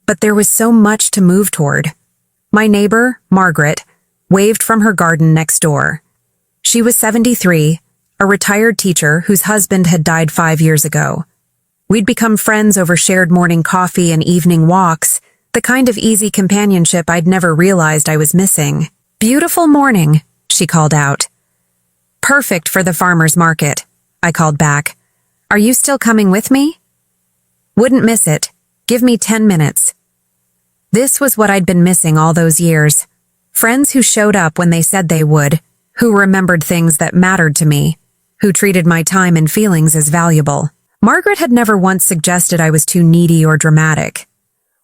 But there was so much to move toward. My neighbor, Margaret, waved from her garden next door. She was 73, a retired teacher whose husband had died 5 years ago. We'd become friends over shared morning coffee and evening walks, the kind of easy companionship I'd never realized I was missing. "Beautiful morning," she called out. "Perfect for the farmer's market," I called back. "Are you still coming with me?" "Wouldn't miss it. Give me 10 minutes. This was what I'd been missing all those years. Friends who showed up when they said they would, who remembered things that mattered to me, who treated my time and feelings as valuable. Margaret had never once suggested I was too needy or dramatic.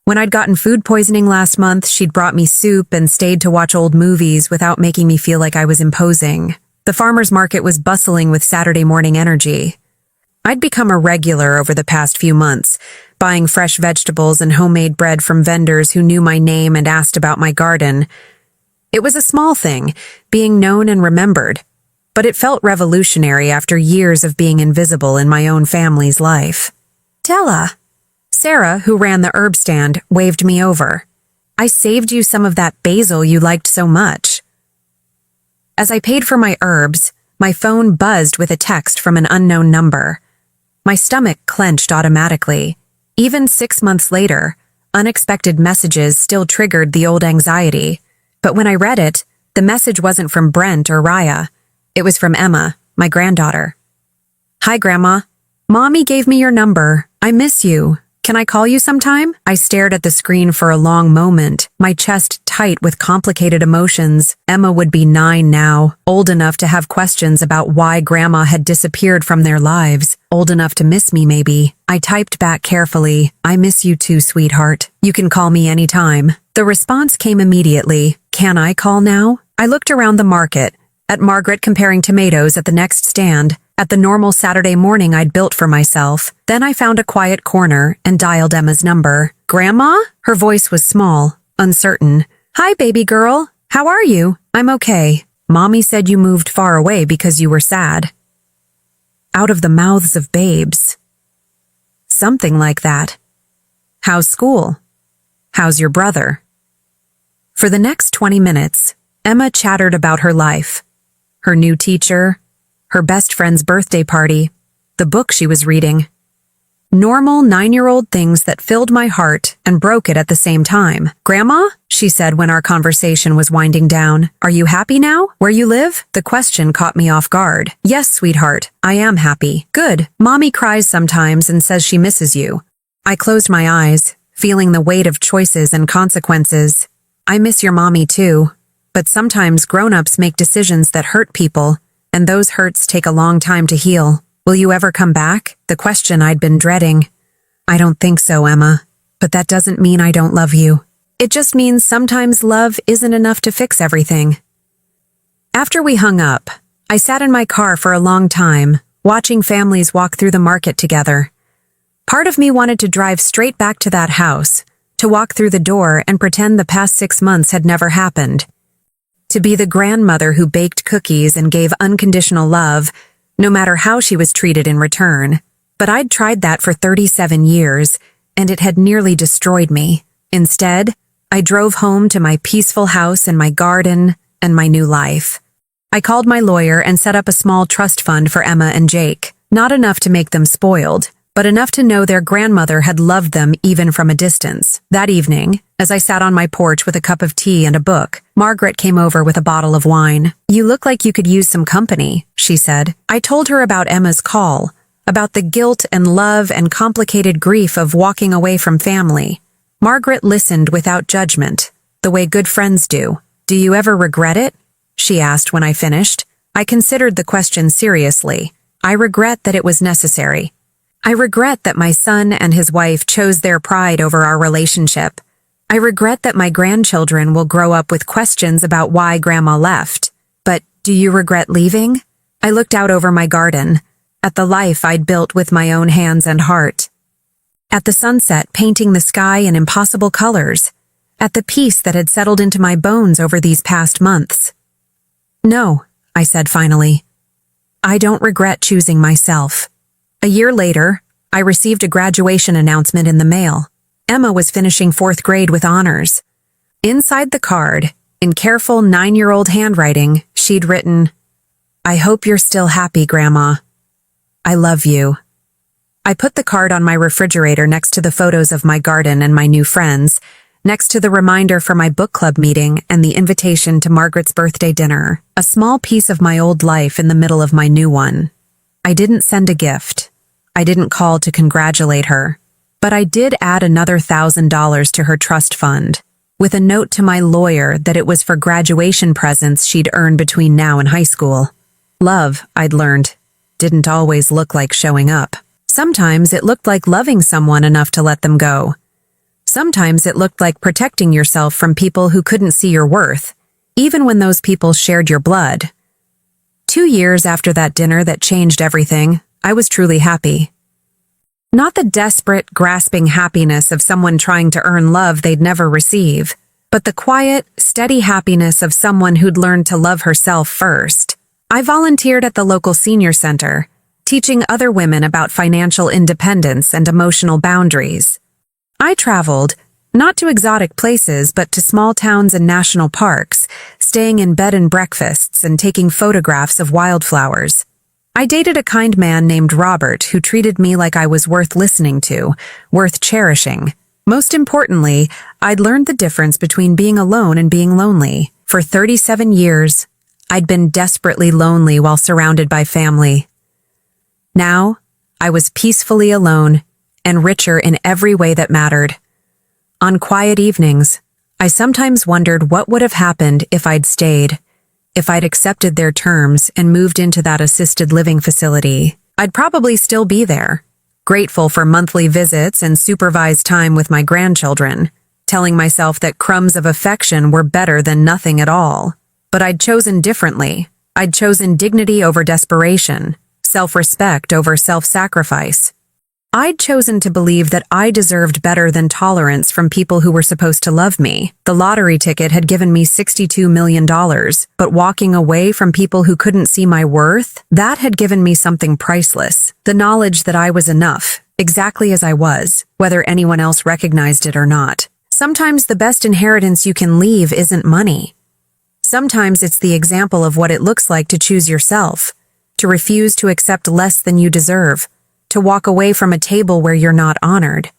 When I'd gotten food poisoning last month, she'd brought me soup and stayed to watch old movies without making me feel like I was imposing. The farmer's market was bustling with Saturday morning energy. I'd become a regular over the past few months, buying fresh vegetables and homemade bread from vendors who knew my name and asked about my garden. It was a small thing, being known and remembered, but it felt revolutionary after years of being invisible in my own family's life. "Della." Sarah, who ran the herb stand, waved me over. "I saved you some of that basil you liked so much." As I paid for my herbs, my phone buzzed with a text from an unknown number. My stomach clenched automatically. Even 6 months later, unexpected messages still triggered the old anxiety. But when I read it, the message wasn't from Brent or Raya. It was from Emma, my granddaughter. "Hi, Grandma. Mommy gave me your number. I miss you. Can I call you sometime?" I stared at the screen for a long moment, my chest tight with complicated emotions. Emma would be 9 now, old enough to have questions about why Grandma had disappeared from their lives, old enough to miss me maybe. I typed back carefully, "I miss you too, sweetheart. You can call me anytime." The response came immediately, "Can I call now?" I looked around the market, at Margaret comparing tomatoes at the next stand, at the normal Saturday morning I'd built for myself. Then I found a quiet corner and dialed Emma's number. "Grandma?" Her voice was small, uncertain. "Hi, baby girl. How are you?" "I'm okay. Mommy said you moved far away because you were sad." Out of the mouths of babes. Something like that. "How's school? How's your brother?" For the next 20 minutes, Emma chattered about her life, her new teacher, her best friend's birthday party, the book she was reading. Normal 9-year-old things that filled my heart and broke it at the same time. "Grandma?" she said when our conversation was winding down. "Are you happy now, where you live?" The question caught me off guard. "Yes, sweetheart, I am happy." "Good. Mommy cries sometimes and says she misses you." I closed my eyes, feeling the weight of choices and consequences. "I miss your mommy too, but sometimes grown-ups make decisions that hurt people, and those hurts take a long time to heal. Will you ever come back?" The question I'd been dreading. "I don't think so, Emma, but that doesn't mean I don't love you." It just means sometimes love isn't enough to fix everything. After we hung up, I sat in my car for a long time, watching families walk through the market together. Part of me wanted to drive straight back to that house, to walk through the door and pretend the past 6 months had never happened. To be the grandmother who baked cookies and gave unconditional love, no matter how she was treated in return. But I'd tried that for 37 years, and it had nearly destroyed me. Instead, I drove home to my peaceful house and my garden and my new life. I called my lawyer and set up a small trust fund for Emma and Jake, not enough to make them spoiled, but enough to know their grandmother had loved them even from a distance. That evening, as I sat on my porch with a cup of tea and a book, Margaret came over with a bottle of wine. "You look like you could use some company," she said. I told her about Emma's call, about the guilt and love and complicated grief of walking away from family. Margaret listened without judgment, the way good friends do. "Do you ever regret it?" she asked when I finished. I considered the question seriously. I regret that it was necessary. I regret that my son and his wife chose their pride over our relationship. I regret that my grandchildren will grow up with questions about why Grandma left. But do you regret leaving? I looked out over my garden, at the life I'd built with my own hands and heart. At the sunset painting the sky in impossible colors. At the peace that had settled into my bones over these past months. "No," I said finally. "I don't regret choosing myself." A year later, I received a graduation announcement in the mail. Emma was finishing 4th grade with honors. Inside the card, in careful 9-year-old handwriting, she'd written, "I hope you're still happy, Grandma. I love you." I put the card on my refrigerator next to the photos of my garden and my new friends, next to the reminder for my book club meeting and the invitation to Margaret's birthday dinner, a small piece of my old life in the middle of my new one. I didn't send a gift. I didn't call to congratulate her, but I did add another $1,000 to her trust fund, with a note to my lawyer that it was for graduation presents she'd earned between now and high school. Love, I'd learned, didn't always look like showing up. Sometimes it looked like loving someone enough to let them go. Sometimes it looked like protecting yourself from people who couldn't see your worth, even when those people shared your blood. 2 years after that dinner that changed everything, I was truly happy. Not the desperate, grasping happiness of someone trying to earn love they'd never receive, but the quiet, steady happiness of someone who'd learned to love herself first. I volunteered at the local senior center, teaching other women about financial independence and emotional boundaries. I traveled, not to exotic places, but to small towns and national parks, staying in bed and breakfasts and taking photographs of wildflowers. I dated a kind man named Robert who treated me like I was worth listening to, worth cherishing. Most importantly, I'd learned the difference between being alone and being lonely. For 37 years, I'd been desperately lonely while surrounded by family. Now, I was peacefully alone and richer in every way that mattered. On quiet evenings, I sometimes wondered what would have happened if I'd stayed, if I'd accepted their terms and moved into that assisted living facility. I'd probably still be there, grateful for monthly visits and supervised time with my grandchildren, telling myself that crumbs of affection were better than nothing at all. But I'd chosen differently. I'd chosen dignity over desperation, self-respect over self-sacrifice. I'd chosen to believe that I deserved better than tolerance from people who were supposed to love me. The lottery ticket had given me $62 million, but walking away from people who couldn't see my worth, that had given me something priceless. The knowledge that I was enough, exactly as I was, whether anyone else recognized it or not. Sometimes the best inheritance you can leave isn't money. Sometimes it's the example of what it looks like to choose yourself, to refuse to accept less than you deserve, to walk away from a table where you're not honored.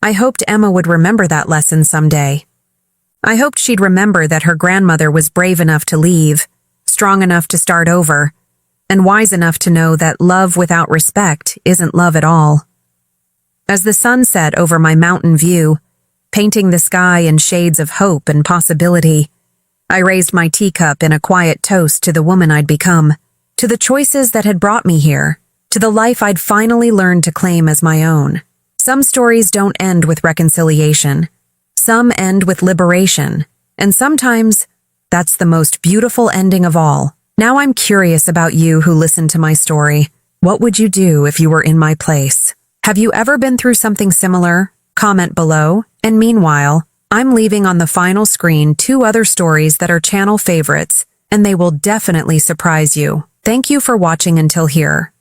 I hoped Emma would remember that lesson someday. I hoped she'd remember that her grandmother was brave enough to leave, strong enough to start over, and wise enough to know that love without respect isn't love at all. As the sun set over my mountain view, painting the sky in shades of hope and possibility, I raised my teacup in a quiet toast to the woman I'd become, to the choices that had brought me here, to the life I'd finally learned to claim as my own. Some stories don't end with reconciliation. Some end with liberation, and sometimes that's the most beautiful ending of all. Now I'm curious about you who listened to my story. What would you do if you were in my place? Have you ever been through something similar? Comment below. And meanwhile, I'm leaving on the final screen 2 other stories that are channel favorites, and they will definitely surprise you. Thank you for watching until here.